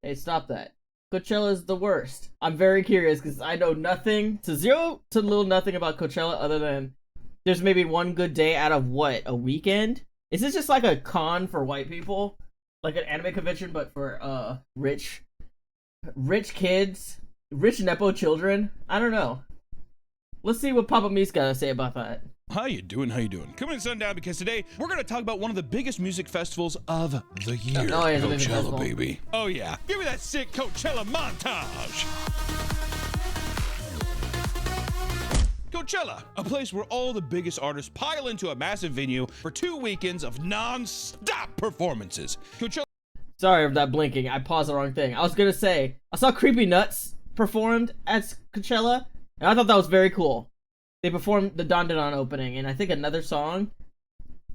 Hey, stop that. Coachella is the worst. I'm very curious because I know nothing to zero to little nothing about Coachella other than there's maybe one good day out of what, a weekend? Is this just like a con for white people? Like an anime convention but for rich kids? Rich Nepo children? I don't know. Let's see what Papa Me's got to say about that. How you doing? How you doing? Coming to Sundown because today we're going to talk about one of the biggest music festivals of the year. Oh, yeah, Coachella, baby. Oh yeah. Give me that sick Coachella montage. Coachella, a place where all the biggest artists pile into a massive venue for 2 weekends of non-stop performances. Coachella. Sorry for that blinking. I paused the wrong thing. I was gonna say I saw Creepy Nuts performed at Coachella, and I thought that was very cool. They performed the Don Don opening, and I think another song.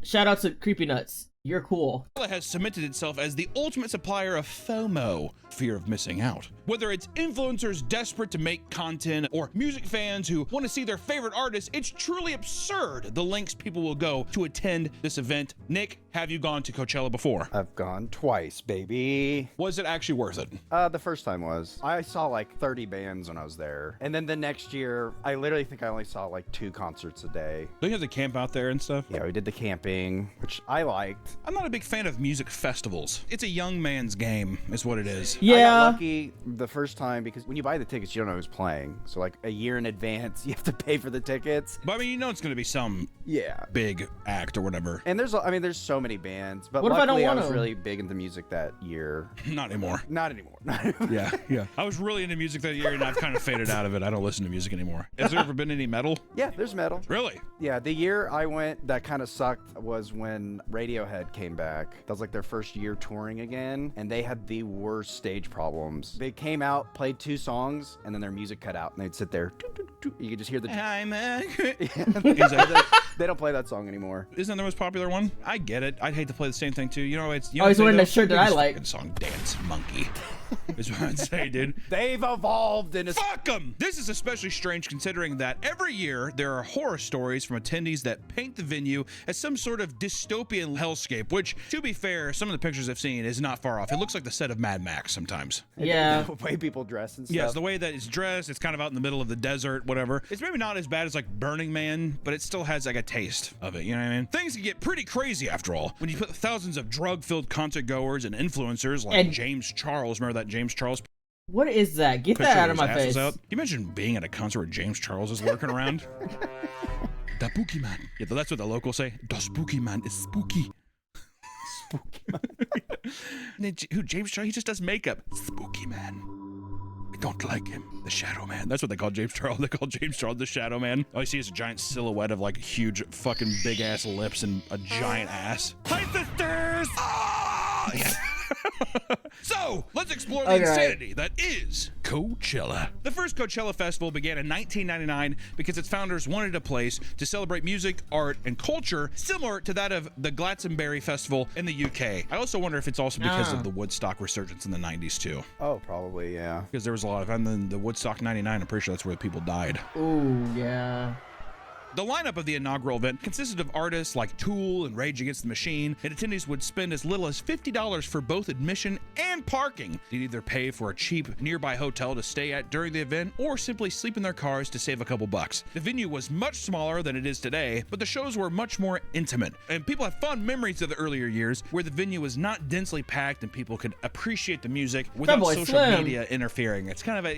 Shout out to Creepy Nuts. You're cool. Coachella has cemented itself as the ultimate supplier of FOMO, fear of missing out. Whether it's influencers desperate to make content or music fans who want to see their favorite artists, it's truly absurd the lengths people will go to attend this event. Nick, have you gone to Coachella before? I've gone twice, baby. Was it actually worth it? The first time was. I saw like 30 bands when I was there. And then the next year, I literally think I only saw like 2 concerts a day. Don't you have to camp out there and stuff? Yeah, we did the camping, which I liked. I'm not a big fan of music festivals. It's a young man's game, is what it is. Yeah. I got lucky the first time because when you buy the tickets, you don't know who's playing. So like a year in advance, you have to pay for the tickets. But I mean, you know it's going to be some big act or whatever. And there's so many bands. But what if I don't luckily, I want was to? really big into music that year. Not anymore. Not anymore. Yeah. I was really into music that year, and I've kind of faded out of it. I don't listen to music anymore. Has there ever been any metal? Yeah, there's metal. Really? Yeah, the year I went that kind of sucked was when Radiohead came back. That was like their first year touring again, and they had the worst stage problems. They came out, played 2 songs, and then their music cut out, and they'd sit there. You could just hear the... They don't play that song anymore. Isn't that the most popular one? I get it. I'd hate to play the same thing too. You know, it's... You know he's wearing a shirt that I like. Song, Dance Monkey. Is what I'd say, dude. They've evolved in a... Fuck them! This is especially strange considering that every year there are horror stories from attendees that paint the venue as some sort of dystopian hellscape, which, to be fair, some of the pictures I've seen is not far off. It looks like the set of Mad Max sometimes. Yeah. The way people dress and stuff. Yes, the way that it's dressed, it's kind of out in the middle of the desert, whatever. It's maybe not as bad as like Burning Man, but it still has like a taste of it, you know what I mean? Things can get pretty crazy after all. When you put thousands of drug-filled concert goers and influencers like James Charles, remember that James Charles? What is that? Get that out of my face. Can you imagine being at a concert where James Charles is lurking around? The Spooky Man. Yeah, that's what the locals say. The Spooky Man is spooky. Spooky Man. Who, James Charles? He just does makeup. Spooky Man. I don't like him. The Shadow Man. That's what they call James Charles. They call James Charles the Shadow Man. All you see is a giant silhouette of like huge fucking big ass lips and a giant ass. Hi, sisters! Oh, yeah. So, let's explore the insanity that is Coachella. The first Coachella festival began in 1999 because its founders wanted a place to celebrate music, art, and culture similar to that of the Glastonbury Festival in the UK. I also wonder if it's also because of the Woodstock resurgence in the 90s too. Oh, probably, yeah. Because there was a lot of, and then the Woodstock 99, I'm pretty sure that's where people died. Ooh, yeah. The lineup of the inaugural event consisted of artists like Tool and Rage Against the Machine, and attendees would spend as little as $50 for both admission and parking. They'd either pay for a cheap nearby hotel to stay at during the event or simply sleep in their cars to save a couple bucks. The venue was much smaller than it is today, but the shows were much more intimate, and people have fond memories of the earlier years where the venue was not densely packed and people could appreciate the music without social media interfering. It's kind of I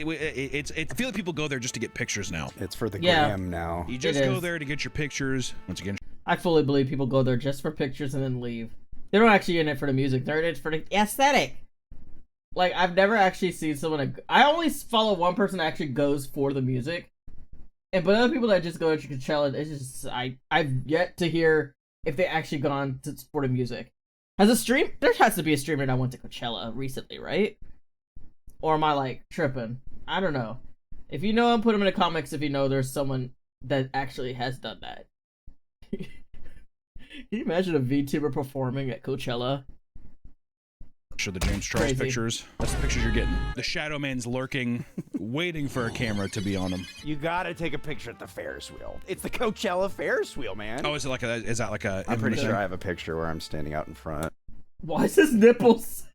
feel like people go there just to get pictures now. It's for the gram now. You just go there to get your pictures. Once again, I fully believe people go there just for pictures and then leave. They don't actually in it for the music. They're in it for the aesthetic. Like, I've never actually seen someone... I only follow one person that actually goes for the music. But other people that just go to Coachella, it's just... I've yet to hear if they actually gone to for the music. There has to be a streamer that went to Coachella recently, right? Or am I, like, tripping? I don't know. If you know, put them in the comments if you know there's someone that actually has done that. Can you imagine a VTuber performing at Coachella? Show the James Charles pictures. That's the pictures you're getting. The Shadow Man's lurking, waiting for a camera to be on him. You gotta take a picture at the Ferris wheel. It's the Coachella Ferris wheel, man. Oh, is that like a? I'm pretty sure I have a picture where I'm standing out in front. Why is his nipples?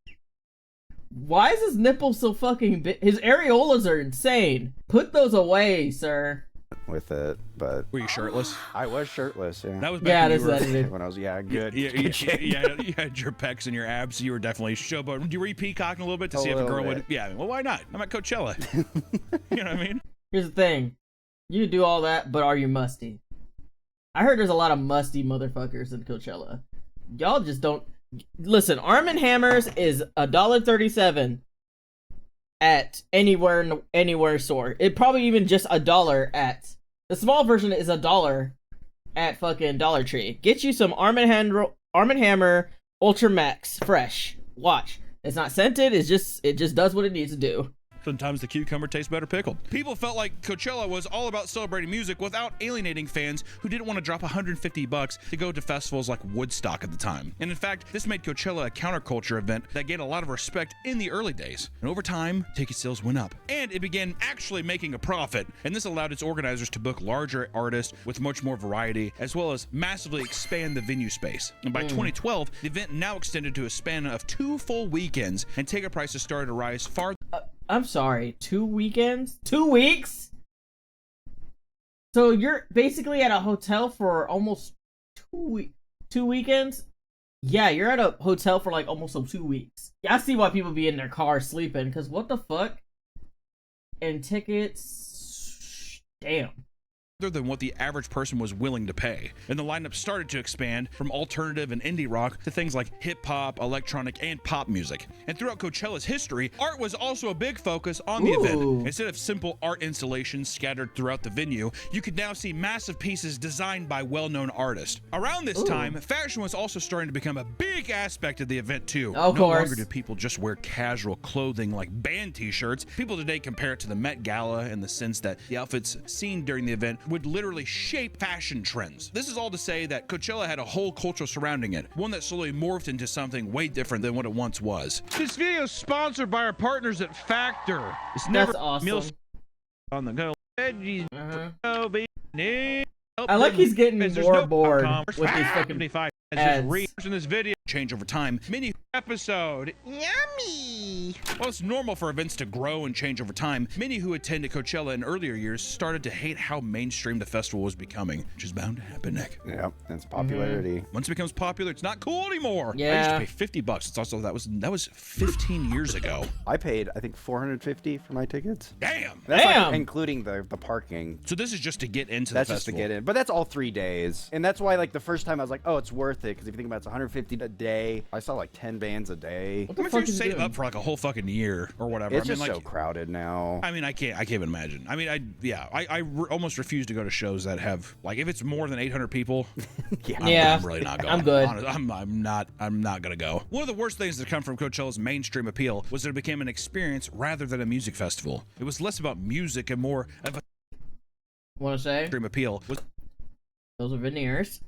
Why is his nipple so fucking big? His areolas are insane. Put those away, sir. With it, but Were you shirtless? I was shirtless. Yeah. That was Yeah, back this is when you edited. When I was good. you had your pecs and your abs. You were definitely showboating. Were you peacocking a little bit to see if a girl would? Yeah, well, why not? I'm at Coachella. You know what I mean? Here's the thing. You can do all that, but are you musty? I heard there's a lot of musty motherfuckers in Coachella. Y'all just don't... Listen, Arm & Hammers is $1.37 at anywhere store. It probably even just $1 at... The small version is $1 at fucking Dollar Tree. Get you some Arm & Hammer Ultra Max fresh. Watch. It's not scented, it just does what it needs to do. Sometimes the cucumber tastes better pickled. People felt like Coachella was all about celebrating music without alienating fans who didn't want to drop $150 to go to festivals like Woodstock at the time. And in fact, this made Coachella a counterculture event that gained a lot of respect in the early days. And over time, ticket sales went up. And it began actually making a profit. And this allowed its organizers to book larger artists with much more variety, as well as massively expand the venue space. And by 2012, the event now extended to a span of 2 full weekends, and ticket prices started to rise far. I'm sorry, 2 weekends? 2 weeks? So you're basically at a hotel for almost 2 weekends? Yeah, you're at a hotel for like almost 2 weeks. Yeah, I see why people be in their car sleeping, because what the fuck? And tickets... Damn. Than what the average person was willing to pay. And the lineup started to expand from alternative and indie rock to things like hip-hop, electronic, and pop music. And throughout Coachella's history, art was also a big focus on the event. Instead of simple art installations scattered throughout the venue, you could now see massive pieces designed by well-known artists. Around this time, fashion was also starting to become a big aspect of the event too. Of no course. longer do people just wear casual clothing like band t-shirts. People today compare it to the Met Gala in the sense that the outfits seen during the event would literally shape fashion trends. This is all to say that Coachella had a whole culture surrounding it, one that slowly morphed into something way different than what it once was. This video is sponsored by our partners at Factor. It's never That's awesome. meals on the go. Veggies, I like he's getting more bored with these fucking 75 ads. in this video change over time. Mini episode. Yummy. While it's normal for events to grow and change over time, many who attended Coachella in earlier years started to hate how mainstream the festival was becoming, which is bound to happen, Nick. Yeah, that's popularity. Once it becomes popular, it's not cool anymore. I Yeah. used to pay $50. It's also that was 15 years ago. I paid, I think, $450 for my tickets. Damn. That's like Damn. including the parking. So this is just to get into That's the just to festival. get in, but that's all 3 days, and that's why like the first time I was like, oh, it's worth it, because if you think about it, it's 150 a day. I saw like 10 bands a day. What I the mean, if fuck you is he save doing? up for like a whole fucking year or whatever. It's I mean, just like, so crowded now. I mean, I can't even imagine. I mean, I almost refuse to go to shows that have like if it's more than 800 people. Yeah. I'm really not going. I'm good. Honestly, I'm not gonna go. One of the worst things that come from Coachella's mainstream appeal was that it became an experience rather than a music festival. It was less about music and more of a Want to say? mainstream appeal. Those are veneers.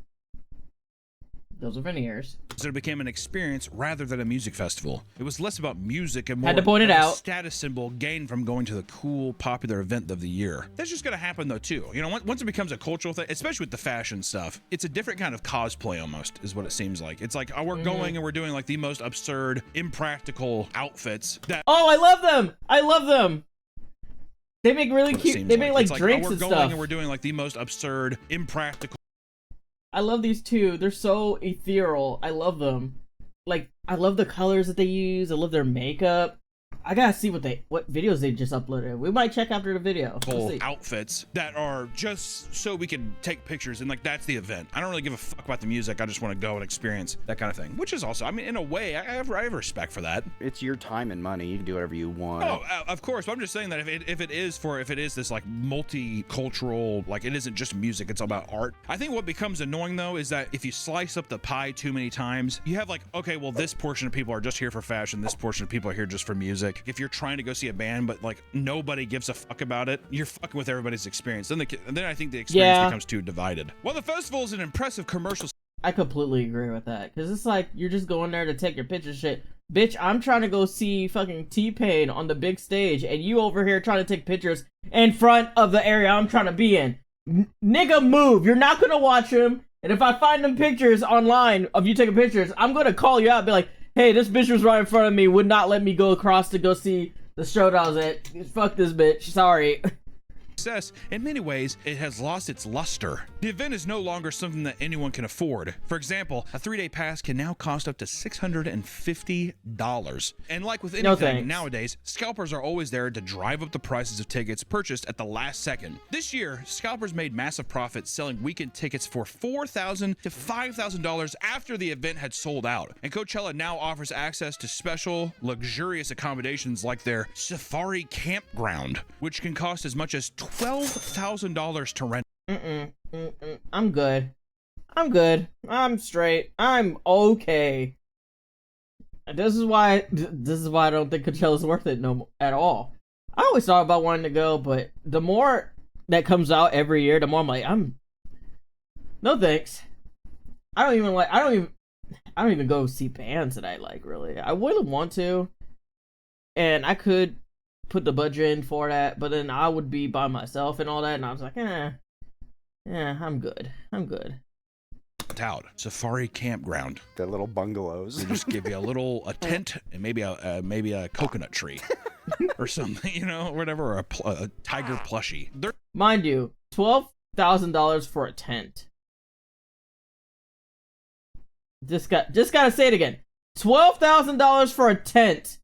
Those are veneers. So it became an experience rather than a music festival. It was less about music and more Had to point it of a out. status symbol gained from going to the cool, popular event of the year. That's just gonna happen though too. You know, once it becomes a cultural thing, especially with the fashion stuff, it's a different kind of cosplay almost, is what it seems like. It's like, oh, we're going and we're doing like the most absurd, impractical outfits that. Oh, I love them! I love them! They make really what it cute. seems They make like It's drinks oh, we're and going stuff. and we're doing like the most absurd, impractical. I love these two. They're so ethereal. I love them. Like, I love the colors that they use. I love their makeup. I gotta see what videos they just uploaded. We might check after the video. Let's see. Outfits that are just so we can take pictures and like that's the event. I don't really give a fuck about the music. I just want to go and experience that kind of thing, which is also, I mean, in a way, I have respect for that. It's your time and money. You can do whatever you want. Oh, of course. But I'm just saying that if it is this like multicultural, like it isn't just music, it's all about art. I think what becomes annoying though is that if you slice up the pie too many times, you have like, okay, well, this portion of people are just here for fashion. This portion of people are here just for music. If you're trying to go see a band, but like nobody gives a fuck about it, you're fucking with everybody's experience. Then I think the experience becomes too divided. While the festival is an impressive commercial. I completely agree with that. Because it's like, you're just going there to take your picture shit. Bitch, I'm trying to go see fucking T-Pain on the big stage, and you over here trying to take pictures in front of the area I'm trying to be in. Nigga, move. You're not gonna watch him. And if I find them pictures online of you taking pictures, I'm gonna call you out and be like, hey, this bitch was right in front of me, would not let me go across to go see the show that I was at. Fuck this bitch. Sorry. Success, in many ways, it has lost its luster. The event is no longer something that anyone can afford. For example, a 3-day pass can now cost up to $650. And like with anything nowadays, scalpers are always there to drive up the prices of tickets purchased at the last second. This year, scalpers made massive profits selling weekend tickets for $4,000 to $5,000 after the event had sold out. And Coachella now offers access to special, luxurious accommodations like their Safari Campground, which can cost as much as $12,000 to rent. I'm good. I'm straight. I'm okay. This is why I don't think Coachella's worth it at all. I always thought about wanting to go, but the more that comes out every year, the more I'm like, no thanks. I don't even go see bands that I like, really. I wouldn't want to, and I could put the budget in for that, but then I would be by myself and all that, and I was like, I'm good. Out Safari Campground. The little bungalows. They just give you a tent and maybe a coconut tree or something, you know, whatever, or a tiger plushie. Mind you, $12,000 for a tent. Just gotta say it again. $12,000 for a tent.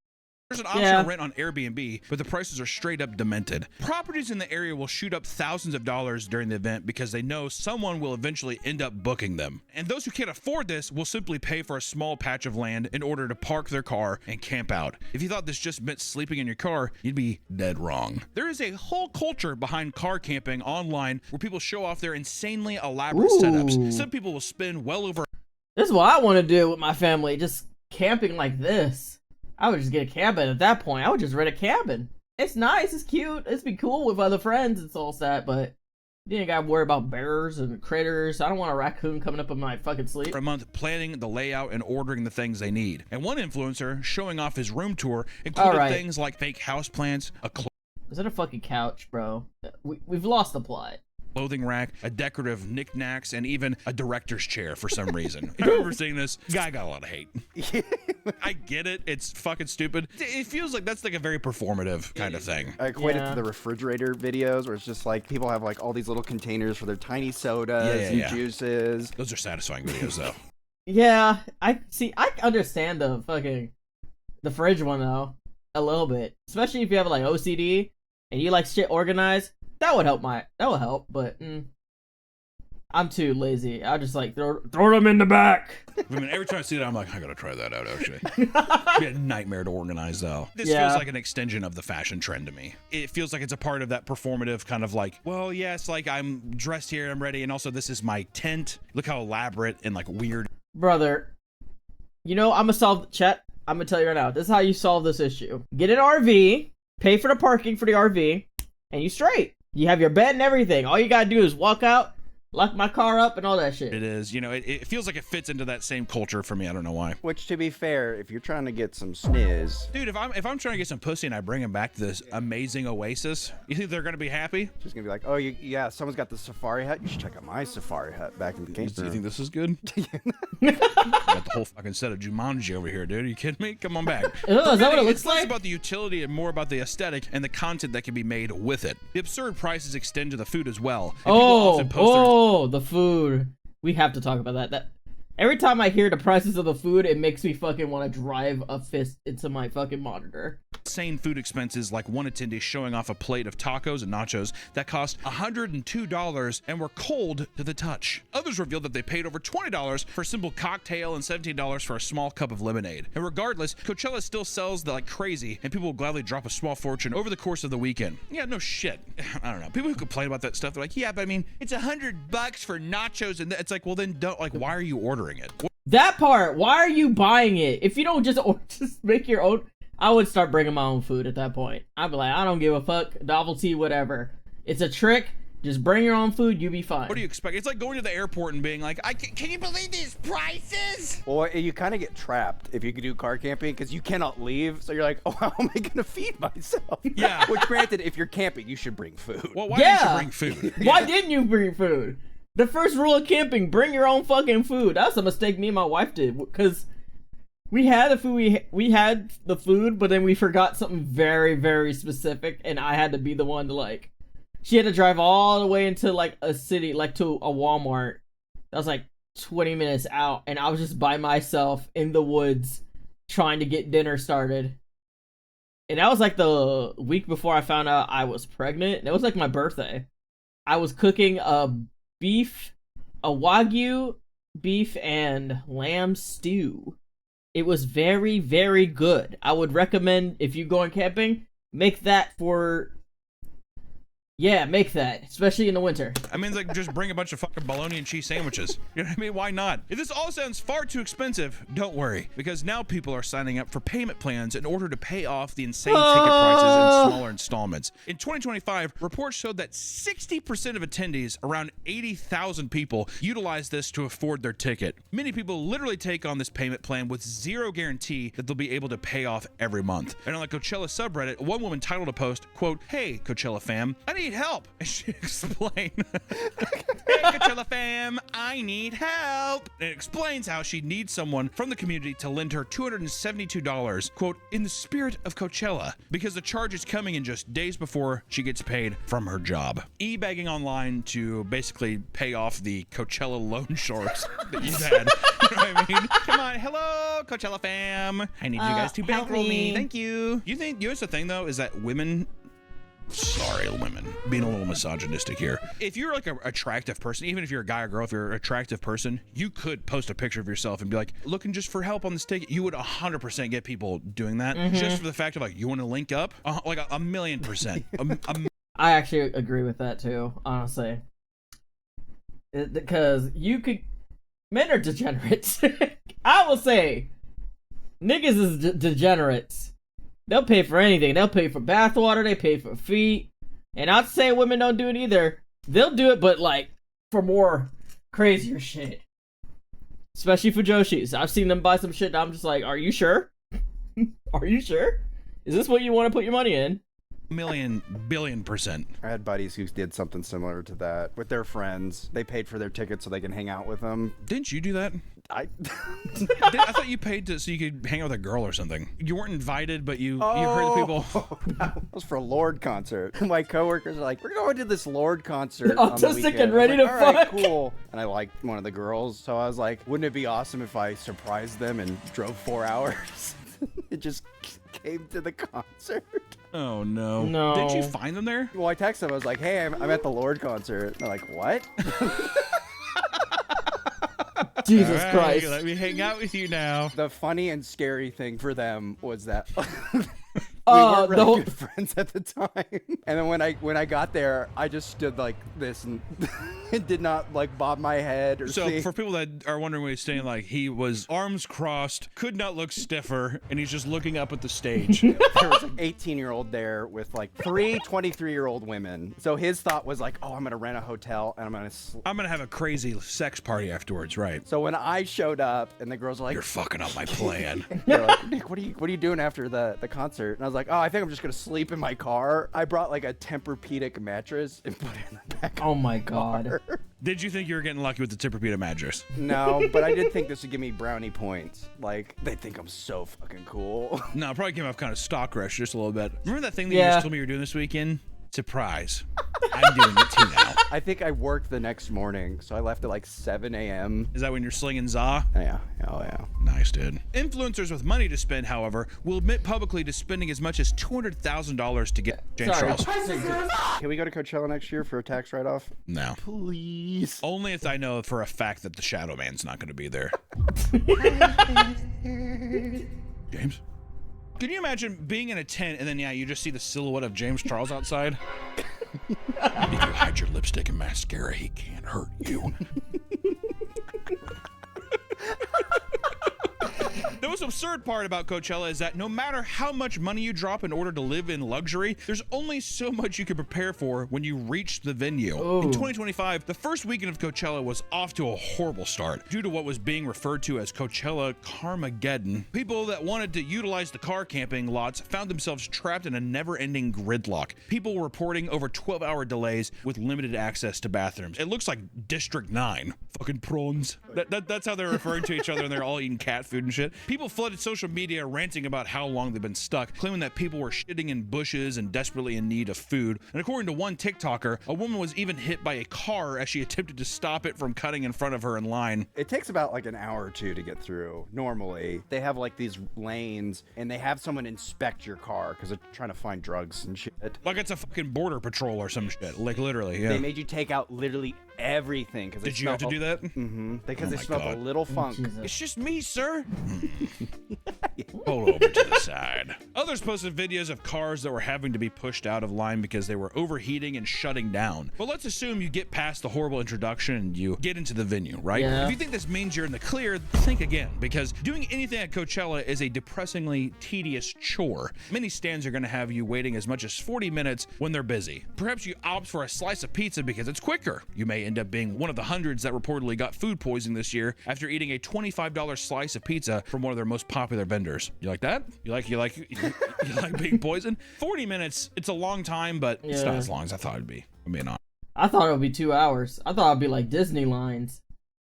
There's an option to rent on Airbnb, but the prices are straight up demented. Properties in the area will shoot up thousands of dollars during the event because they know someone will eventually end up booking them. And those who can't afford this will simply pay for a small patch of land in order to park their car and camp out. If you thought this just meant sleeping in your car, you'd be dead wrong. There is a whole culture behind car camping online where people show off their insanely elaborate setups. Some people will spend well over... This is what I want to do with my family, just camping like this. I would just get a cabin at that point. I would just rent a cabin. It's nice, it's cute, it's be cool with other friends, it's all set, but you ain't gotta worry about bears and critters. I don't want a raccoon coming up in my fucking sleep. For a month planning the layout and ordering the things they need. And one influencer showing off his room tour included things like fake houseplants, is that a fucking couch, bro? We've lost the plot. Clothing rack, a decorative knickknacks, and even a director's chair for some reason. If you're ever seeing this, guy got a lot of hate. I get it. It's fucking stupid. It feels like that's like a very performative kind of thing. I equate it to the refrigerator videos where it's just like people have like all these little containers for their tiny sodas and juices. Those are satisfying videos though. Yeah, I understand the fridge one though, a little bit. Especially if you have like OCD and you like shit organized. That would help, but I'm too lazy. I just like throw them in the back. I mean, every time I see that, I'm like, I gotta try that out, actually. Be a nightmare to organize, though. This feels like an extension of the fashion trend to me. It feels like it's a part of that performative kind of like, well, yes, like I'm dressed here, I'm ready, and also this is my tent. Look how elaborate and like weird. Brother, I'm gonna tell you right now, this is how you solve this issue. Get an RV, pay for the parking for the RV, and you straight. You have your bed and everything. All you gotta do is walk out, lock my car up, and all that shit. It is. It feels like it fits into that same culture for me. I don't know why. Which, to be fair, if you're trying to get some sniz, dude, if I'm trying to get some pussy and I bring them back to this amazing oasis, you think they're gonna be happy? Just gonna be like, oh, yeah, someone's got the safari hut. You should check out my safari hut back in the Kingston. Do you think this is good? Got the whole fucking set of Jumanji over here, dude. Are you kidding me? Come on back. Is that what it looks it's like? less about the utility and more about the aesthetic and the content that can be made with it. The absurd prices extend to the food as well. The food. We have to talk about that. Every time I hear the prices of the food, it makes me fucking want to drive a fist into my fucking monitor. Insane food expenses, like one attendee showing off a plate of tacos and nachos that cost $102 and were cold to the touch. Others revealed that they paid over $20 for a simple cocktail and $17 for a small cup of lemonade. And regardless, Coachella still sells like crazy, and people will gladly drop a small fortune over the course of the weekend. Yeah, no shit. I don't know. People who complain about that stuff, they're like, yeah, but I mean, it's $100 for nachos, and it's like, well, then don't, like, why are you ordering it? That part, why are you buying it? If you don't just make your own, I would start bringing my own food at that point. I'd be like, I don't give a fuck, novelty, whatever. It's a trick. Just bring your own food, you be fine. What do you expect? It's like going to the airport and being like, can you believe these prices? Well, you kind of get trapped if you could do car camping because you cannot leave. So you're like, oh, how am I going to feed myself? Yeah. Which, granted, if you're camping, you should bring food. Well, why didn't you bring food? Why didn't you bring food? The first rule of camping, bring your own fucking food. That's a mistake me and my wife did because We had the food. We had the food, but then we forgot something very, very specific, and I had to be the one to like. She had to drive all the way into like a city, like to a Walmart. That was like 20 minutes out, and I was just by myself in the woods trying to get dinner started. And that was like the week before I found out I was pregnant. That was like my birthday. I was cooking a Wagyu beef and lamb stew. It was very, very good. I would recommend if you go on camping, make that, especially in the winter. I mean, like, just bring a bunch of fucking bologna and cheese sandwiches. You know what I mean? Why not? If this all sounds far too expensive, don't worry, because now people are signing up for payment plans in order to pay off the insane ticket prices in smaller installments. In 2025, reports showed that 60% of attendees, around 80,000 people, utilize this to afford their ticket. Many people literally take on this payment plan with zero guarantee that they'll be able to pay off every month. And on the Coachella subreddit, one woman titled a post, quote, "Hey, Coachella fam, I need help." And she explained, "Hey, Coachella fam, I need help." And it explains how she needs someone from the community to lend her $272, quote, "in the spirit of Coachella," because the charge is coming in just days before she gets paid from her job. E-begging online to basically pay off the Coachella loan sharks that you've had. You know what I mean? Come on, hello, Coachella fam. I need you guys to bankroll me. Thank you. You know what's the thing, though, is that women... Sorry, women, being a little misogynistic here. If you're like an attractive person, even if you're a guy or girl, if you're an attractive person, you could post a picture of yourself and be like, looking just for help on this ticket. You would 100% get people doing that, just for the fact of like, you want to link up? Like a million percent. I actually agree with that too, honestly. Because men are degenerates. I will say, niggas is degenerates. They'll pay for anything. They'll pay for bathwater. They pay for feet. And not to say women don't do it either. They'll do it, but like for more crazier shit. Especially for Joshis. I've seen them buy some shit and I'm just like, are you sure? Are you sure? Is this what you want to put your money in? Million, billion percent. I had buddies who did something similar to that with their friends. They paid for their tickets so they can hang out with them. Didn't you do that? I thought you paid so you could hang out with a girl or something. You weren't invited, but you heard the people. That was for a Lord concert. My coworkers are like, "We're going to this Lord concert on the Autistic weekend." and ready like, to "All right, fuck." cool. And I liked one of the girls, so I was like, wouldn't it be awesome if I surprised them and drove 4 hours? It just came to the concert. Oh no. No. Did you find them there? Well, I texted them. I was like, "Hey, I'm at the Lord concert." And they're like, "What?" Jesus All right, Christ. let me hang out with you now. The funny and scary thing for them was that we weren't really good friends at the time. And then when I got there, I just stood like this and did not like bob my head or So see. for people that are wondering what he's saying, like he was arms crossed, could not look stiffer, and he's just looking up at the stage. There was an 18-year-old there with like 3 23-year-old women. So his thought was like, "Oh, I'm gonna rent a hotel and I'm gonna have a crazy sex party afterwards, right? So when I showed up and the girls were like, You're fucking up my plan. they're like, "Nick, what are you doing after the concert?" And I was like, "Oh, I think I'm just gonna sleep in my car." I brought like a Tempur-Pedic mattress and put it in the back. Oh my god. Did you think you were getting lucky with the Tempur-Pedic mattress? No, but I did think this would give me brownie points. Like, they think I'm so fucking cool. No, it probably came off kind of stock rush just a little bit. Remember that thing that you Yeah. just told me you were doing this weekend? Surprise. I'm doing it too now. I think I worked the next morning, so I left at like 7 a.m. Is that when you're slinging za? Yeah, oh yeah. Nice, dude. Influencers with money to spend, however, will admit publicly to spending as much as $200,000 to get James Sorry. Charles. Can we go to Coachella next year for a tax write-off? No. Please. Only if I know for a fact that the Shadow Man's not going to be there. James? Can you imagine being in a tent and then, you just see the silhouette of James Charles outside? If you hide your lipstick and mascara, he can't hurt you. The most absurd part about Coachella is that no matter how much money you drop in order to live in luxury, there's only so much you can prepare for when you reach the venue. Ooh. In 2025, the first weekend of Coachella was off to a horrible start due to what was being referred to as Coachella Carmageddon. People that wanted to utilize the car camping lots found themselves trapped in a never-ending gridlock. People were reporting over 12-hour delays with limited access to bathrooms. It looks like District 9. Fucking prawns. That's how they're referring to each other, and they're all eating cat food and shit. People flooded social media ranting about how long they've been stuck, claiming that people were shitting in bushes and desperately in need of food. And according to one TikToker, a woman was even hit by a car as she attempted to stop it from cutting in front of her in line. It takes about like an hour or two to get through. Normally, they have like these lanes and they have someone inspect your car because they're trying to find drugs and shit. Like it's a fucking border patrol or some shit. Like literally, yeah. They made you take out literally everything. Did you have to do that? Mm-hmm. Because Oh they my smelled God. a little funk. Jesus. It's just me, sir. Pull over to the side. Others posted videos of cars that were having to be pushed out of line because they were overheating and shutting down. But let's assume you get past the horrible introduction and you get into the venue, right? Yeah. If you think this means you're in the clear, think again, because doing anything at Coachella is a depressingly tedious chore. Many stands are going to have you waiting as much as 40 minutes when they're busy. Perhaps you opt for a slice of pizza because it's quicker. You may end up being one of the hundreds that reportedly got food poisoning this year after eating a $25 slice of pizza from one of their most popular vendors. You like that? You like being poisoned? 40 minutes, it's a long time, but it's not Yeah. as long as I thought it'd be. I mean, I thought it would be 2 hours. I thought it'd be like Disney lines.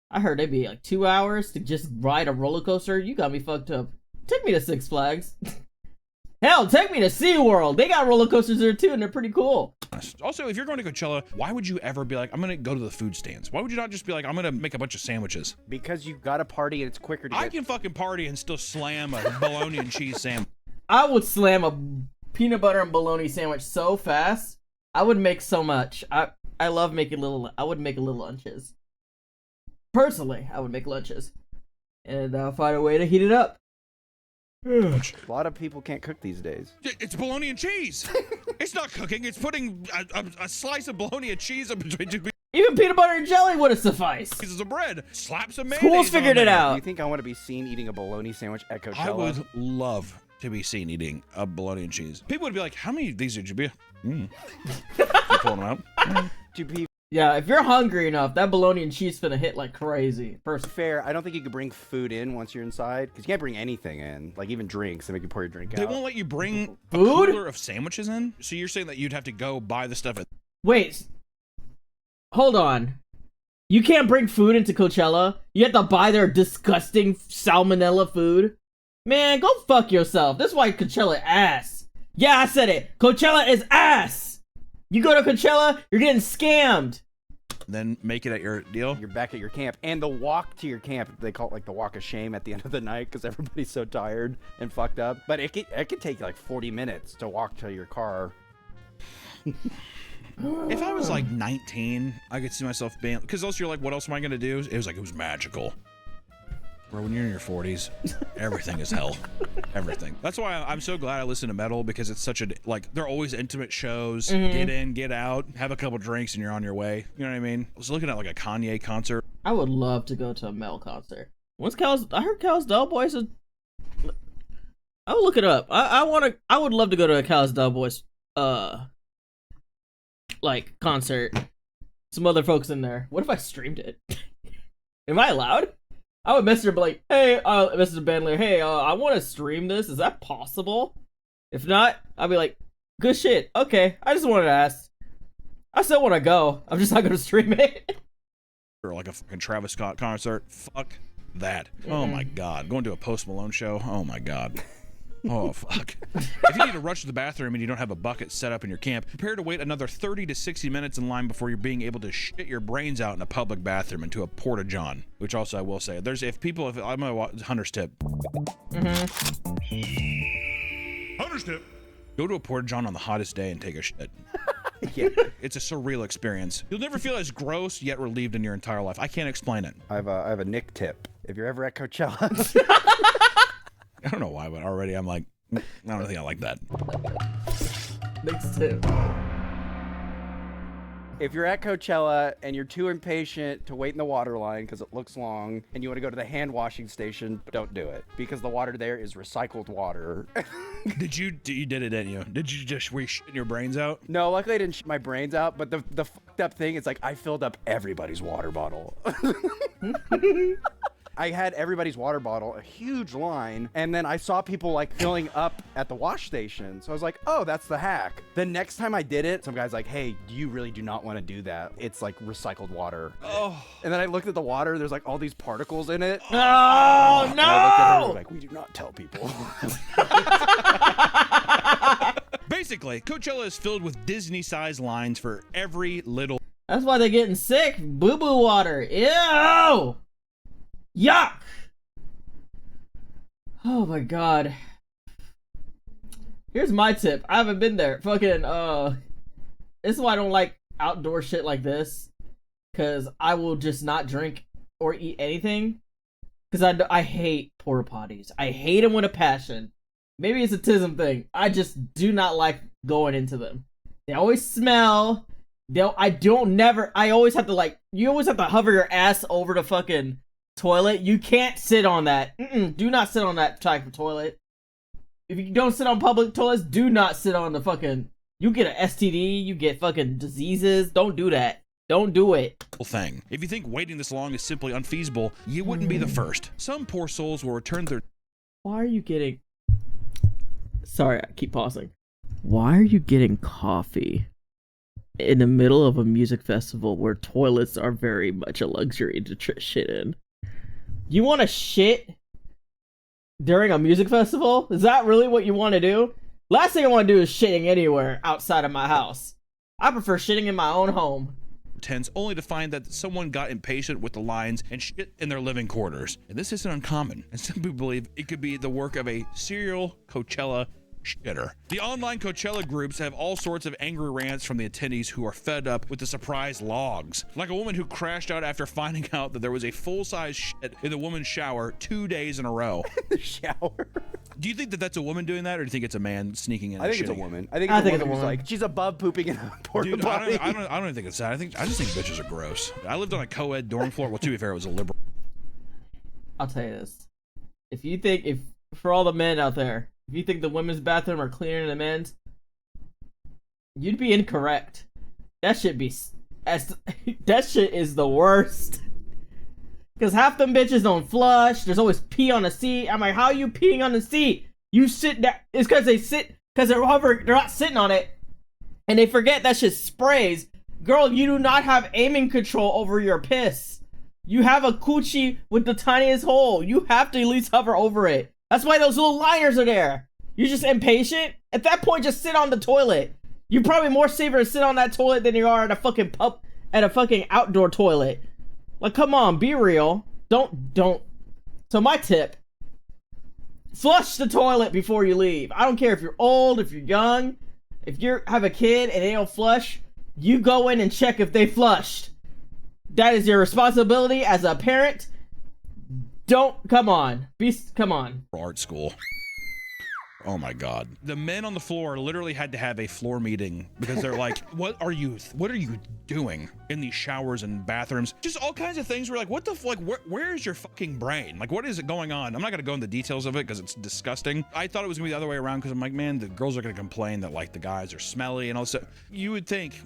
I heard it'd be like 2 hours to just ride a roller coaster. You got me fucked up. Take me to Six Flags. Hell, take me to SeaWorld. They got roller coasters there too, and they're pretty cool. also, if you're going to Coachella, why would you ever be like, I'm going to go to the food stands? Why would you not just be like, I'm going to make a bunch of sandwiches? Because you got to party and it's quicker to I get. can fucking party and still slam a bologna and cheese sandwich. I would slam a peanut butter and bologna sandwich so fast. I would make so much. I love making little. I would make little lunches. Personally, I would make lunches, and I'll find a way to heat it up. A lot of people can't cook these days. It's bologna and cheese. It's not cooking. It's putting a slice of bologna and cheese in between two Even peanut butter and jelly would have sufficed. pieces of bread. Slap some mayonnaise Schools figured on it there. Do out. you think I want to be seen eating a bologna sandwich at Coachella? I would love to be seen eating a bologna and cheese. People would be like, how many of these did you be? You pulling them out? To be Yeah, if you're hungry enough, that bologna and cheese finna hit like crazy. First, fair, I don't think you could bring food in once you're inside because you can't bring anything in, like even drinks. They make you pour your drink They out. won't let you bring a Food? cooler of sandwiches in? So you're saying that you'd have to go buy the stuff at... wait, hold on. You can't bring food into Coachella. You have to buy their disgusting salmonella food. Man, go fuck yourself. That's why Coachella ass. Yeah, I said it. Coachella is ass. You go to Coachella, you're getting scammed. Then make it at your deal? You're back at your camp, and the walk to your camp, they call it like the walk of shame at the end of the night because everybody's so tired and fucked up. But it could take you like 40 minutes to walk to your car. If I was like 19, I could see myself being... Because also you're like, what else am I going to do? It was magical. Bro, when you're in your 40s, everything is hell. Everything. That's why I'm so glad I listen to metal, because it's such a... Like, they're always intimate shows. Get in, get out, have a couple drinks, and you're on your way. You know what I mean? I was looking at like a Kanye concert. I would love to go to a metal concert. I heard Cal's Boys is... I would look it up. I would love to go to a Cal's Boys like concert. Some other folks in there. What if I streamed it? Am I allowed? I would message her and be like, hey, message the band leader, hey, I want to stream this. Is that possible? If not, I'll be like, good shit. Okay, I just wanted to ask. I still want to go. I'm just not going to stream it. Or like a fucking Travis Scott concert. Fuck that. Oh my God. Going to a Post Malone show. Oh my God. Oh, fuck. If you need to rush to the bathroom and you don't have a bucket set up in your camp, prepare to wait another 30 to 60 minutes in line before you're being able to shit your brains out in a public bathroom into a porta-john. Which also I will say, I'm gonna Hunter's tip. Hunter's tip. Go to a porta-john on the hottest day and take a shit. Yeah. It's a surreal experience. You'll never feel as gross yet relieved in your entire life. I can't explain it. I have a Nick tip. If you're ever at Coachella, I don't know why, but already I'm like, I don't think I like that. Next tip. if you're at Coachella and you're too impatient to wait in the water line because it looks long, and you want to go to the hand washing station, don't do it because the water there is recycled water. You did it, didn't you? Were you shitting your brains out? No, luckily I didn't shit my brains out, but the fucked up thing is like I filled up everybody's water bottle. I had everybody's water bottle, a huge line, and then I saw people like filling up at the wash station. So I was like, oh, that's the hack. The next time I did it, some guy's like, hey, you really do not want to do that. It's like recycled water. Oh. And then I looked at the water, there's like all these particles in it. Oh, And I looked at her no! like, we do not tell people. Basically, Coachella is filled with Disney-sized lines for every little. That's why they're getting sick. Boo-boo water. Ew! Yuck! Oh my god. Here's my tip. I haven't been there. Fucking, this is why I don't like outdoor shit like this. Because I will just not drink or eat anything. Because I hate porta potties. I hate them with a passion. Maybe it's a tism thing. I just do not like going into them. They always smell. I always have to like, you always have to hover your ass over the fucking toilet. You can't sit on that. Do not sit on that type of toilet. If you don't sit on public toilets, do not sit on the fucking, you get an STD, you get fucking diseases. Don't do that. Don't do it. Thing. If you think waiting this long is simply unfeasible, you wouldn't be the first. Some poor souls will return their. Why are you getting, sorry, I keep pausing. Why are you getting coffee in the middle of a music festival where toilets are very much a luxury to shit in? You want to shit during a music festival? Is that really what you want to do? Last thing I want to do is shitting anywhere outside of my house. I prefer shitting in my own home. Tents only to find that someone got impatient with the lines and shit in their living quarters. And this isn't uncommon, and some people believe it could be the work of a serial Coachella shitter. The online Coachella groups have all sorts of angry rants from the attendees who are fed up with the surprise logs. Like a woman who crashed out after finding out that there was a full-size shit in the woman's shower 2 days in a row. The shower. Do you think that that's a woman doing that, or do you think it's a man sneaking in? I think and it's a shitting? woman. I think it's a woman who's like, she's above pooping in a porta Dude, potty. I don't even think it's that. I just think bitches are gross. I lived on a co-ed dorm floor. Well, to be fair, it was a liberal. I'll tell you this. If for all the men out there, if you think the women's bathroom are cleaner than the men's, you'd be incorrect. That shit is the worst. Because half them bitches don't flush. There's always pee on the seat. I'm like, how are you peeing on the seat? You sit there. It's because they're not sitting on it. And they forget that shit sprays. Girl, you do not have aiming control over your piss. You have a coochie with the tiniest hole. You have to at least hover over it. That's why those little liners are there. You're just impatient. At that point, just sit on the toilet. You're probably more safer to sit on that toilet than you are at a fucking outdoor toilet. Like, come on, be real. Don't. So my tip, flush the toilet before you leave. I don't care if you're old, if you're young, if you have a kid and they don't flush, you go in and check if they flushed. That is your responsibility as a parent. Come on. Art school. Oh my God. The men on the floor literally had to have a floor meeting because they're like, what are you doing in these showers and bathrooms? Just all kinds of things. We're like, what the fuck, where is your fucking brain? Like, what is it going on? I'm not gonna go into the details of it because it's disgusting. I thought it was gonna be the other way around because I'm like, man, the girls are gonna complain that like the guys are smelly and all that. You would think,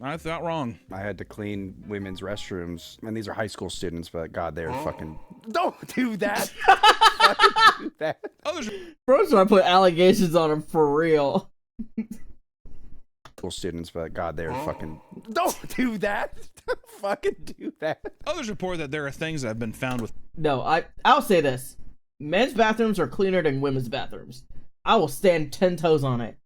I thought wrong. I had to clean women's restrooms, and these are high school students, but God, they're fucking. Don't do that. Fucking do that. Others. Bro's trying to put allegations on him for real. School students, but God, they're fucking. Don't do that. Don't fucking do that. Others report that there are things that have been found with. No, I'll say this. Men's bathrooms are cleaner than women's bathrooms. I will stand 10 toes on it.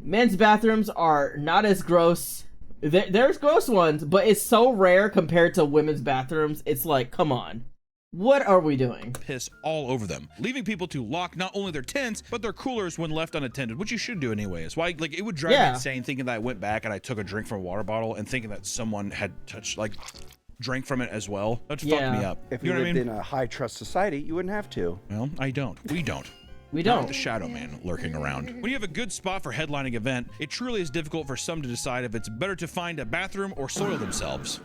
Men's bathrooms are not as gross. There's gross ones, but it's so rare compared to women's bathrooms. It's like, come on. What are we doing? Piss all over them, leaving people to lock not only their tents, but their coolers when left unattended, which you should do anyways. Why, like, it would drive me insane thinking that I went back and I took a drink from a water bottle and thinking that someone had touched, like, drank from it as well. That fucked me up. If you lived in a high trust society, you wouldn't have to. Well, I don't. We don't. We don't. Not the shadow man lurking around. When you have a good spot for headlining event, it truly is difficult for some to decide if it's better to find a bathroom or soil themselves.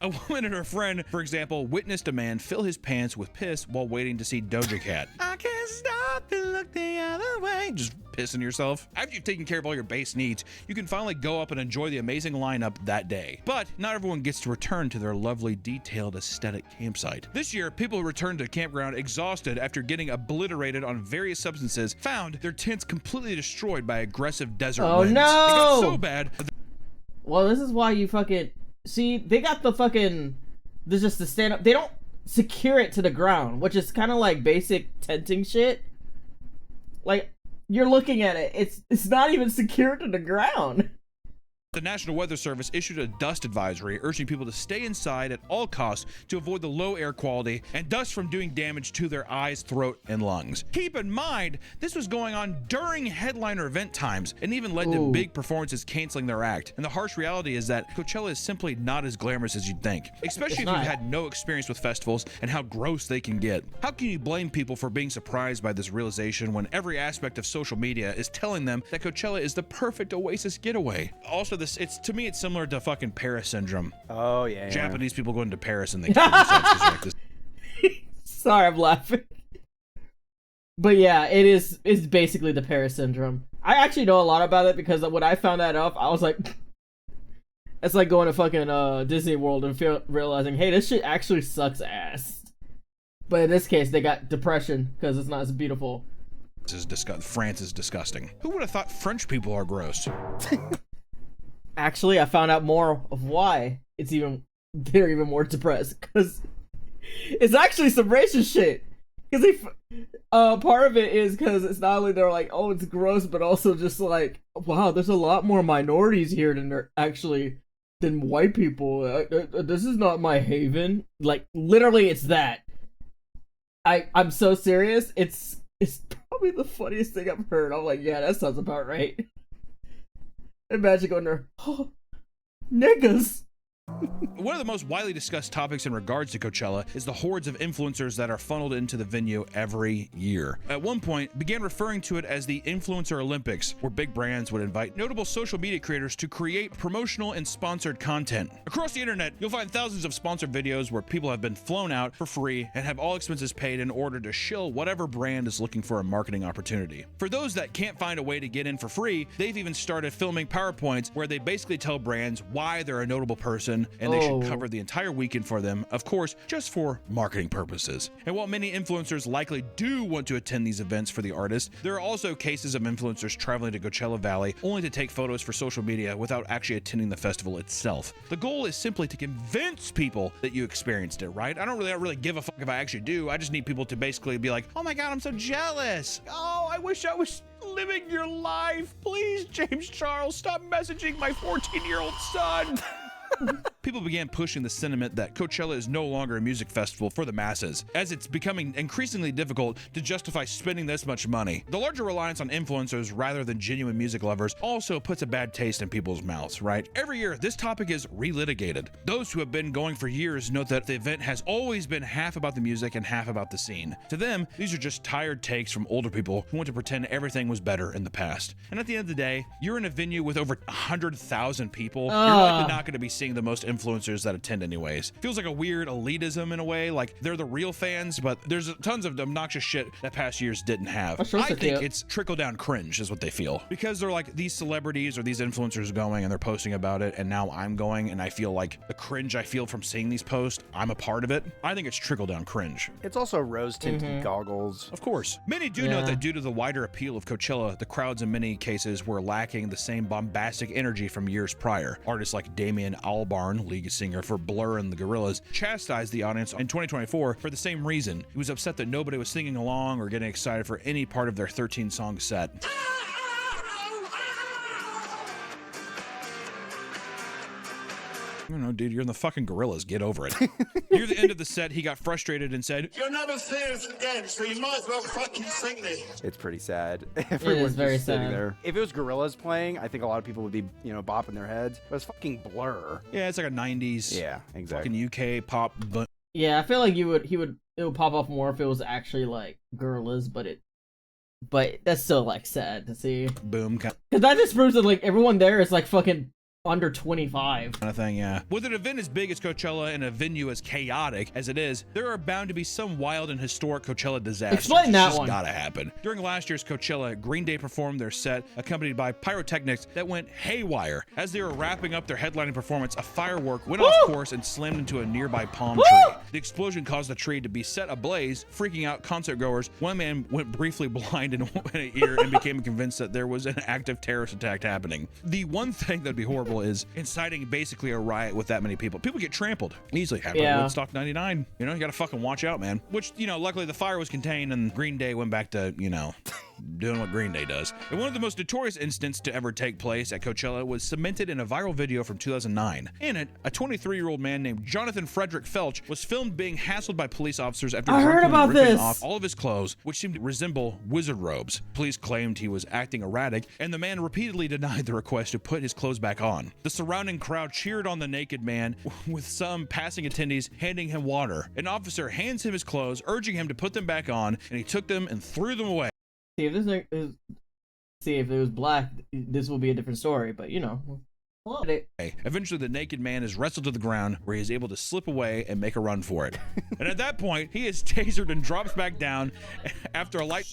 A woman and her friend, for example, witnessed a man fill his pants with piss while waiting to see Doja Cat. I can't stop then look the other way. Just pissing yourself. After you've taken care of all your base needs, you can finally go up and enjoy the amazing lineup that day. But not everyone gets to return to their lovely, detailed, aesthetic campsite. This year, people who returned to the campground exhausted after getting obliterated on various substances found their tents completely destroyed by aggressive desert winds. No! It got so bad. Well, this is why you fucking see. They got the fucking. There's just the stand up. They don't secure it to the ground, which is kind of like basic tenting shit. Like you're looking at it, it's not even secured to the ground. The National Weather Service issued a dust advisory urging people to stay inside at all costs to avoid the low air quality and dust from doing damage to their eyes, throat, and lungs. Keep in mind, this was going on during headliner event times and even led to big performances canceling their act. And the harsh reality is that Coachella is simply not as glamorous as you'd think, especially if you've had no experience with festivals and how gross they can get. How can you blame people for being surprised by this realization when every aspect of social media is telling them that Coachella is the perfect Oasis getaway? Also, it's to me, it's similar to fucking Paris syndrome. Oh yeah. Japanese people going to Paris and they kill themselves like this. Sorry, I'm laughing. But yeah, it's basically the Paris syndrome. I actually know a lot about it because when I found that out, I was like, it's like going to fucking Disney World and realizing, hey, this shit actually sucks ass. But in this case, they got depression because it's not as beautiful. France is disgusting. Who would have thought French people are gross? Actually, I found out more of why they're even more depressed, because it's actually some racist shit. Because part of it is because it's not only they're like, oh, it's gross, but also just like, wow, there's a lot more minorities here than white people. This is not my haven. Like, literally, it's that. I'm so serious. It's probably the funniest thing I've heard. I'm like, yeah, that sounds about right. Imagine going there, oh, niggas. One of the most widely discussed topics in regards to Coachella is the hordes of influencers that are funneled into the venue every year. At one point, began referring to it as the Influencer Olympics, where big brands would invite notable social media creators to create promotional and sponsored content. Across the internet, you'll find thousands of sponsored videos where people have been flown out for free and have all expenses paid in order to shill whatever brand is looking for a marketing opportunity. For those that can't find a way to get in for free, they've even started filming PowerPoints where they basically tell brands why they're a notable person and they should cover the entire weekend for them, of course, just for marketing purposes. And while many influencers likely do want to attend these events for the artist, there are also cases of influencers traveling to Coachella Valley only to take photos for social media without actually attending the festival itself. The goal is simply to convince people that you experienced it, right? I don't really give a fuck if I actually do. I just need people to basically be like, oh my god, I'm so jealous. Oh, I wish I was living your life. Please, James Charles, stop messaging my 14-year-old son. People began pushing the sentiment that Coachella is no longer a music festival for the masses, as it's becoming increasingly difficult to justify spending this much money. The larger reliance on influencers rather than genuine music lovers also puts a bad taste in people's mouths, right? Every year, this topic is relitigated. Those who have been going for years note that the event has always been half about the music and half about the scene. To them, these are just tired takes from older people who want to pretend everything was better in the past. And at the end of the day, you're in a venue with over 100,000 people. You're likely not going to be seeing the most influencers that attend anyways. Feels like a weird elitism in a way, like they're the real fans, but there's tons of obnoxious shit that past years didn't have. I think it's trickle-down cringe is what they feel. Because they're like, these celebrities or these influencers going and they're posting about it, and now I'm going and I feel like the cringe I feel from seeing these posts, I'm a part of it. I think it's trickle-down cringe. It's also rose-tinted goggles. Of course. Many do note that due to the wider appeal of Coachella, the crowds in many cases were lacking the same bombastic energy from years prior. Artists like Damien Albarn, lead singer for Blur and the Gorillaz, chastised the audience in 2024 for the same reason. He was upset that nobody was singing along or getting excited for any part of their 13-song set. I don't know, dude, you're in the fucking Gorillas. Get over it. Near the end of the set, he got frustrated and said, "You'll never see us again, so you might as well fucking sing this." It's pretty sad. Everyone's very just sitting sad. there. If it was Gorillaz playing, I think a lot of people would be, bopping their heads. But it's fucking Blur. yeah, it's like a 90s Yeah, exactly. fucking UK pop. Yeah, I feel like it would pop off more if it was actually like Gorillaz, but that's still like sad to see. Boom. Cause that just proves that like everyone there is like fucking under 25. Kind of thing, yeah. With an event as big as Coachella and a venue as chaotic as it is, there are bound to be some wild and historic Coachella disasters. Explain that It's just one. gotta happen. During last year's Coachella, Green Day performed their set accompanied by pyrotechnics that went haywire. As they were wrapping up their headlining performance, a firework went off course and slammed into a nearby palm tree. The explosion caused the tree to be set ablaze, freaking out concert goers. One man went briefly blind in an ear and became convinced that there was an active terrorist attack happening. The one thing that'd be horrible is inciting basically a riot with that many people. People get trampled easily. Happened at Woodstock 99. You know, you gotta fucking watch out, man. Which, you know, luckily the fire was contained and Green Day went back to, you know, doing what Green Day does. And one of the most notorious incidents to ever take place at Coachella was cemented in a viral video from 2009. In it, a 23-year-old man named Jonathan Frederick Felch was filmed being hassled by police officers after drunkenly ripping off all of his clothes, which seemed to resemble wizard robes. Police claimed he was acting erratic, and the man repeatedly denied the request to put his clothes back on. The surrounding crowd cheered on the naked man, with some passing attendees handing him water. An officer hands him his clothes, urging him to put them back on, and he took them and threw them away. See, if it was black, this will be a different story, but you know. Eventually, the naked man is wrestled to the ground, where he is able to slip away and make a run for it. And at that point, he is tasered and drops back down. After a light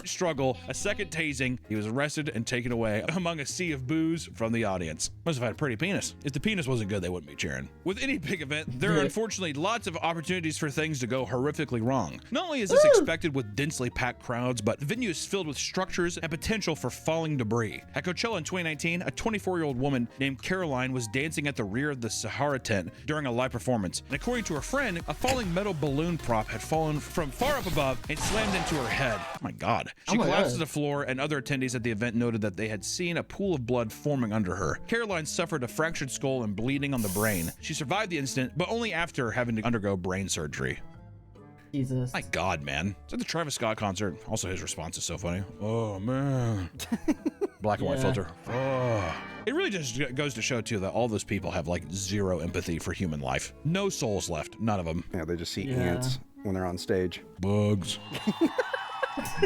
struggle, a second tasing, he was arrested and taken away among a sea of boos from the audience. Must have had a pretty penis. If the penis wasn't good, they wouldn't be cheering. With any big event, there are unfortunately lots of opportunities for things to go horrifically wrong. Not only is this expected with densely packed crowds, but the venue is filled with structures and potential for falling debris. At Coachella in 2019, a 24-year-old woman named Caroline was dancing at the rear of the Sahara tent during a live performance. And according to her friend, a falling metal balloon prop had fallen from far up above and slammed into her head. Oh my God. She collapsed to the floor, and other attendees at the event noted that they had seen a pool of blood forming under her. Caroline suffered a fractured skull and bleeding on the brain. She survived the incident, but only after having to undergo brain surgery. Jesus. My God, man. It's at the Travis Scott concert. Also, his response is so funny. Oh, man. Black and white filter. Oh. It really just goes to show, too, that all those people have, like, zero empathy for human life. No souls left. None of them. Yeah, they just see ants when they're on stage. Bugs.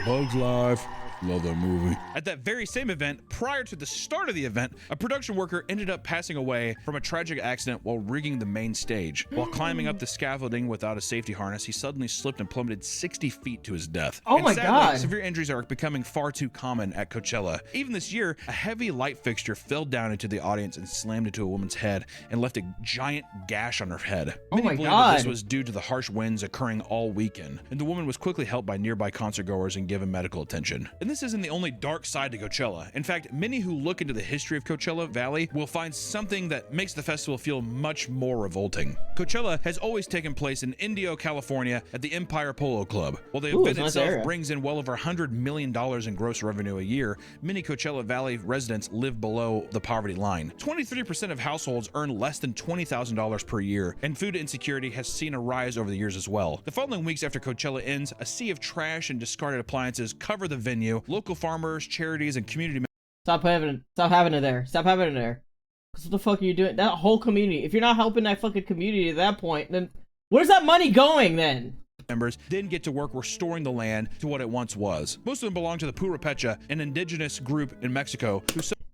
Bugs Life. Love that movie. At that very same event, prior to the start of the event, a production worker ended up passing away from a tragic accident while rigging the main stage. While climbing up the scaffolding without a safety harness, he suddenly slipped and plummeted 60 feet to his death. Oh my God. Severe injuries are becoming far too common at Coachella. Even this year, a heavy light fixture fell down into the audience and slammed into a woman's head and left a giant gash on her head. Many believe that this was due to the harsh winds occurring all weekend, and the woman was quickly helped by nearby concert goers and given medical attention. And this isn't the only dark side to Coachella. In fact, many who look into the history of Coachella Valley will find something that makes the festival feel much more revolting. Coachella has always taken place in Indio, California at the Empire Polo Club. While the event itself brings in well over $100 million in gross revenue a year, many Coachella Valley residents live below the poverty line. 23% of households earn less than $20,000 per year, and food insecurity has seen a rise over the years as well. The following weeks after Coachella ends, a sea of trash and discarded appliances cover the venue. Local farmers, charities, and community members. Stop having it there. Stop having it there. Because what the fuck are you doing? That whole community. If you're not helping that fucking community at that point, then where's that money going then? Members didn't get to work restoring the land to what it once was. Most of them belong to the Purepecha, an indigenous group in Mexico.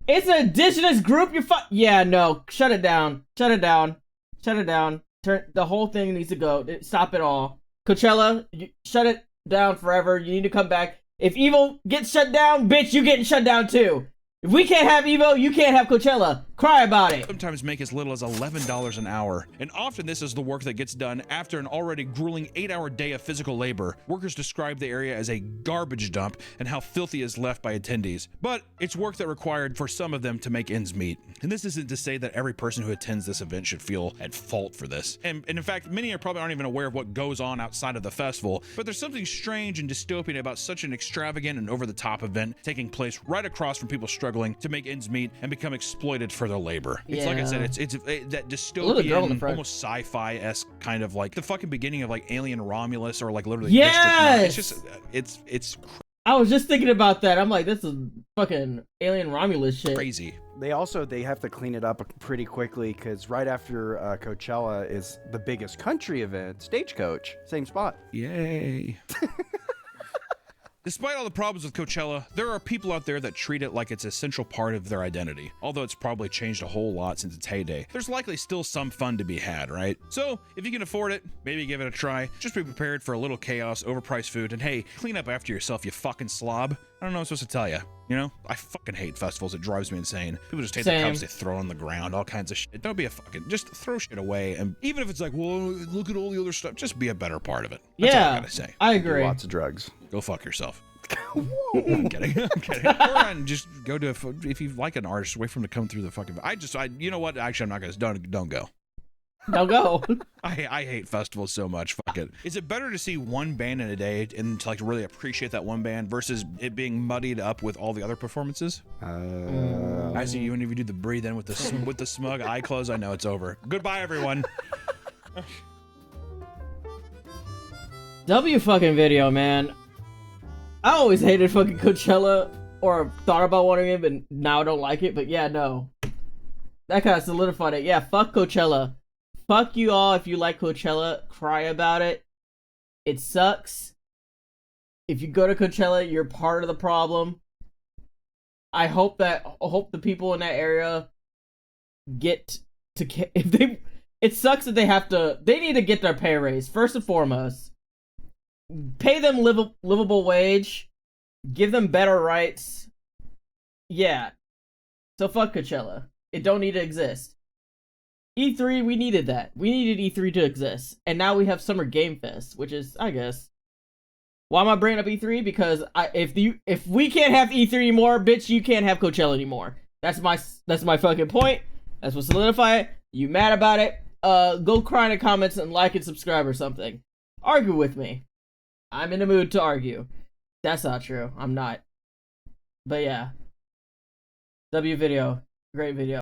It's an indigenous group? Yeah, no. Shut it down. Shut it down. Shut it down. The whole thing needs to go. Stop it all. Coachella, shut it down forever. You need to come back. If Evo gets shut down, bitch, you getting shut down too. If we can't have Evo, you can't have Coachella. Cry about it. Sometimes make as little as $11 an hour. And often this is the work that gets done after an already grueling 8-hour day of physical labor. Workers describe the area as a garbage dump and how filthy is left by attendees. But it's work that required for some of them to make ends meet. And this isn't to say that every person who attends this event should feel at fault for this. And in fact, many probably aren't even aware of what goes on outside of the festival. But there's something strange and dystopian about such an extravagant and over-the-top event taking place right across from people struggling to make ends meet and become exploited for their labor. It's like I said, it's that dystopian, almost sci-fi-esque kind of like the fucking beginning of like Alien Romulus or like literally It's just it's I was just thinking about that. I'm like, this is fucking Alien Romulus shit. Crazy. They have to clean it up pretty quickly because right after Coachella is the biggest country event, Stagecoach, same spot. Yay. Despite all the problems with Coachella, there are people out there that treat it like it's an essential part of their identity. Although it's probably changed a whole lot since its heyday, there's likely still some fun to be had, right? So, if you can afford it, maybe give it a try. Just be prepared for a little chaos, overpriced food, and hey, clean up after yourself, you fucking slob. I don't know what I'm supposed to tell you. You know, I fucking hate festivals. It drives me insane. People just take the cups, they throw on the ground, all kinds of shit. Don't be a fucking, just throw shit away. And even if it's like, well, look at all the other stuff, just be a better part of it. That's all I gotta say. I agree. Lots of drugs. Go fuck yourself. I'm kidding. I'm kidding. Or just go to, if you like an artist, wait for him to come through the fucking, you know what? Actually, I'm not gonna, don't go. Don't go. I hate festivals so much. Fuck it. Is it better to see one band in a day and to like really appreciate that one band versus it being muddied up with all the other performances? I see you, and if you do the breathe in with the smug eye close, I know it's over. Goodbye, everyone. W fucking video, man. I always hated fucking Coachella, or thought about wanting it, but now I don't like it. But yeah, no. That kind of solidified it. Yeah, fuck Coachella. Fuck you all if you like Coachella. Cry about it. It sucks. If you go to Coachella, you're part of the problem. I hope the people in that area get to, if they, it sucks that they need to get their pay raise, first and foremost. Pay them livable wage. Give them better rights. Yeah. So fuck Coachella. It don't need to exist. E3, we needed that. We needed E3 to exist. And now we have Summer Game Fest, which is, I guess. Why am I bringing up E3? Because if we can't have E3 anymore, bitch, you can't have Coachella anymore. That's my fucking point. That's what solidified it. You mad about it? Go cry in the comments and like and subscribe or something. Argue with me. I'm in the mood to argue. That's not true. I'm not. But yeah. W video. Great video.